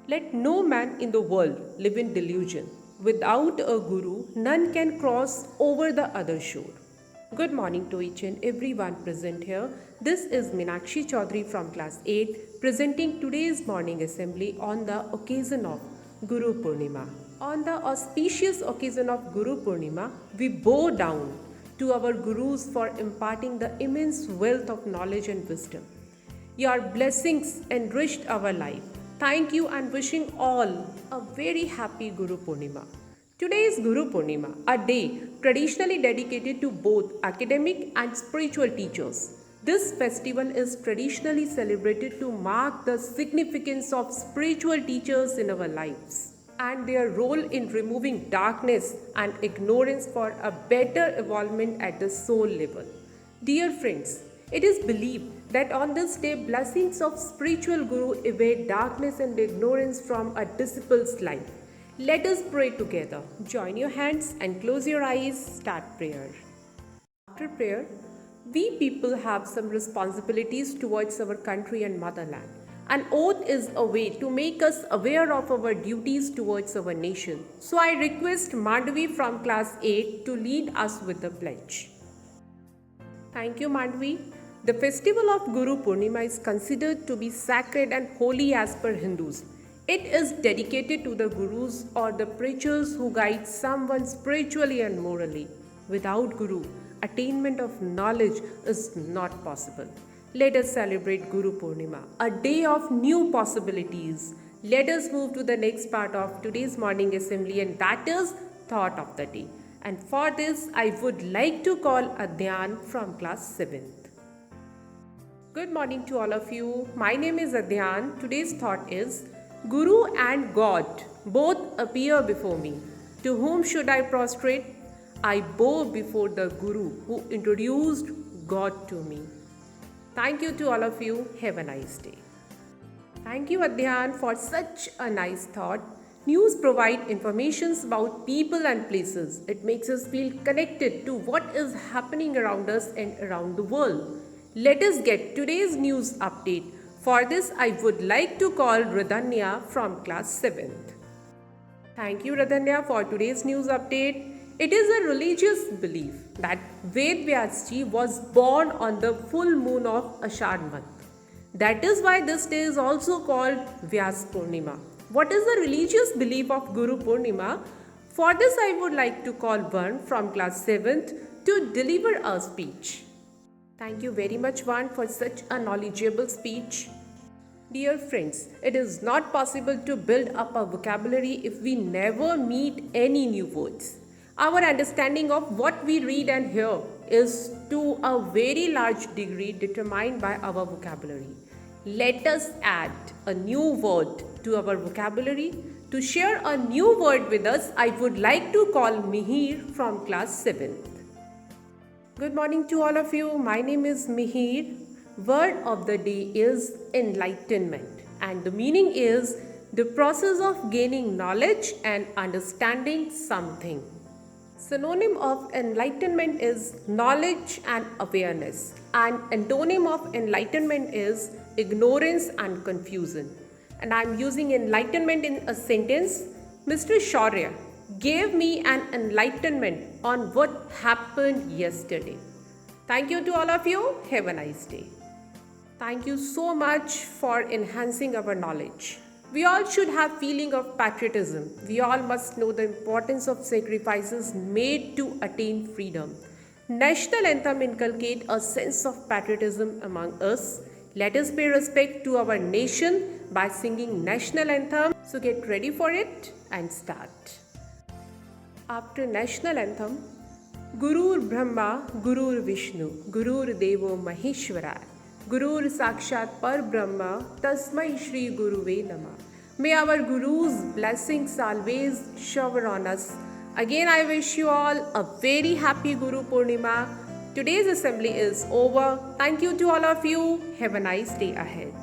Let no man in the world live in delusion. Without a guru, none can cross over the other shore. Good morning to each and everyone present here. This is Minakshi Chaudhary from class 8 presenting today's morning assembly on the occasion of Guru Purnima. On the auspicious occasion of Guru Purnima, we bow down to our gurus for imparting the immense wealth of knowledge and wisdom. Your blessings enriched our life. Thank you and wishing all a very happy Guru Purnima. Today is Guru Purnima, a day traditionally dedicated to both academic and spiritual teachers. This festival is traditionally celebrated to mark the significance of spiritual teachers in our lives and their role in removing darkness and ignorance for a better evolvement at the soul level. Dear friends, it is believed that on this day, blessings of spiritual guru evade darkness and ignorance from a disciple's life. Let us pray together. Join your hands and close your eyes. Start prayer. After prayer, we people have some responsibilities towards our country and motherland. An oath is a way to make us aware of our duties towards our nation. So I request Mandvi from class 8 to lead us with the pledge. Thank you, Mandvi. The festival of Guru Purnima is considered to be sacred and holy as per Hindus. It is dedicated to the gurus or the preachers who guide someone spiritually and morally. Without Guru, attainment of knowledge is not possible. Let us celebrate Guru Purnima, a day of new possibilities. Let us move to the next part of today's morning assembly, and that is Thought of the Day. And for this, I would like to call Adhyan from class 7th. Good morning to all of you. My name is Adhyan. Today's thought is Guru and God both appear before me. To whom should I prostrate? I bow before the Guru who introduced God to me. Thank you to all of you. Have a nice day. Thank you, Adhyan, for such a nice thought. News provide informations about people and places. It makes us feel connected to what is happening around us and around the world. Let us get today's news update. For this, I would like to call Radhanya from class 7th. Thank you, Radhanya, for today's news update. It is a religious belief that Ved Vyasji was born on the full moon of Ashad month. That is why this day is also called Vyas Purnima. What is the religious belief of Guru Purnima? For this, I would like to call Varn from class 7th to deliver a speech. Thank you very much, Varn, for such a knowledgeable speech. Dear friends, it is not possible to build up a vocabulary if we never meet any new words. Our understanding of what we read and hear is to a very large degree determined by our vocabulary. Let us add a new word to our vocabulary. To share a new word with us, I would like to call Mihir from class 7th. Good morning to all of you. My name is Mihir. Word of the day is enlightenment, and the meaning is the process of gaining knowledge and understanding something. Synonym of enlightenment is knowledge and awareness, and antonym of enlightenment is ignorance and confusion. And I am using enlightenment in a sentence. Mr. Shaurya gave me an enlightenment on what happened yesterday. Thank you to all of you. Have a nice day. Thank you so much for enhancing our knowledge. We all should have feeling of patriotism. We all must know the importance of sacrifices made to attain freedom. National anthem inculcate a sense of patriotism among us. Let us pay respect to our nation by singing national anthem. So get ready for it and start. After national anthem, Gurur Brahma, Gurur Vishnu, Gurur Devo Maheshwara, Gurur Sakshat Par Brahma, Tasmai Shri Guruve Namah. May our Guru's blessings always shower on us. Again, I wish you all a very happy Guru Purnima. Today's assembly is over. Thank you to all of you. Have a nice day ahead.